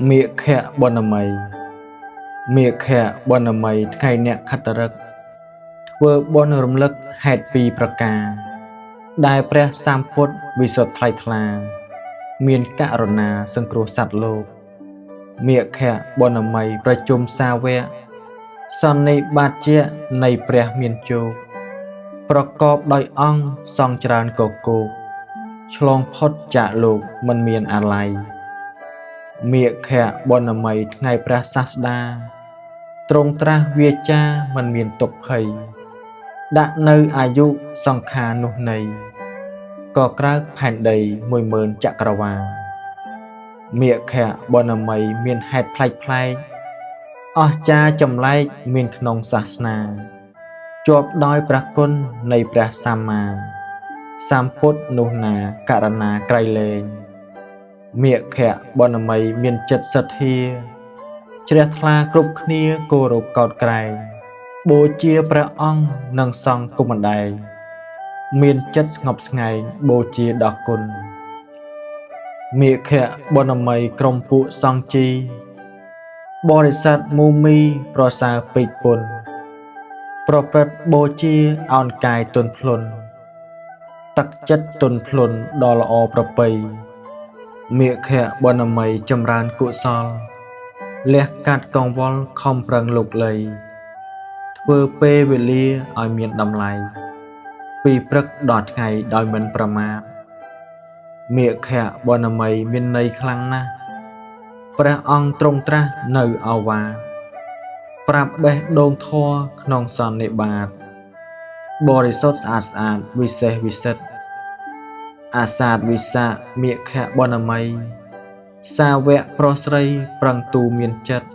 មេខៈបនមីមេខៈបនមីថ្ងៃអ្នកខត្តរឹកធ្វើបុណ្យរំលឹកហេតុពីរប្រការដែលព្រះសម្ពុទ្ធវិសុទ្ធថ្លៃថ្លាមានករណាសង្គ្រោះសត្វលោកមេខៈបនមីប្រជុំសាវកសន្និបាតជានៃព្រះមានជោគប្រកបដោយអង្គសង្ឃច្រើនកគោកឆ្លងផុតចាកលោកមិនមានអាល័យមេខៈបនមីថ្ងៃព្រះសាស្តាទ្រង់ត្រាស់វាចាមិនមានទុក្ខភ័យដាក់នៅអាយុសង្ខារនោះនៃក៏ក្រើកផែនដី10000ចក្រវាឡមេខៈបនមីមានហេតុប្លែកអស្ចារ្យចម្លែកមានក្នុងសាសនាជាប់ដោយព្រះគុណនៃព្រះសម្មាសម្ពុទ្ធនោះណាករណាក្រៃលែងមេខៈបនមីមានចិត្តសទ្ធាជ្រះថ្លាគ្រប់គ្នាគោរពកោតក្រែងបូជាព្រះអង្គនិងសង្ឃគុំម្ដែងមានចិត្តស្ងប់ស្ងាយបូជាដល់គុណមេខៈបនមីក្រុមពួកសង្ឃជីបរិស័ទមូមីប្រសើរពេកពុនប្រព្រឹត្តបូជាអោនកាយទន់ភ្លន់ទឹកចិត្តទន់ភ្លន់ដ៏ល្អប្រពៃមេខៈបនមីចម្រើនកុសលលះកាត់កង្វល់ខំប្រឹងលោកលីធ្វើពេលវេលាឲ្យមានតម្លៃពីព្រឹកដល់ថ្ងៃដោយមិនប្រមាទមេខៈបនមីមានន័យខ្លាំងណាស់ព្រះអង្គទ្រង់ត្រាស់នៅឱវាទប្រាប់បេះដូងធម៌ក្នុងសន្និបាតបរិសុទ្ធស្អាតវិសេសវិសិទ្ធអាសាទវិសាមេខៈបនមីសាវកប្រុសស្រីប្រឹងទូមានចិត្ត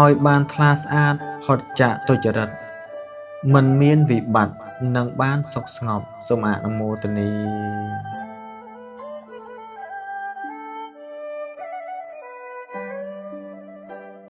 ឲ្យបានថ្លាស្អាតផុតចាកទុច្ចរិតមិនមានវិបត្តិនឹងបានសុខស្ងប់សូមអនុមោទនា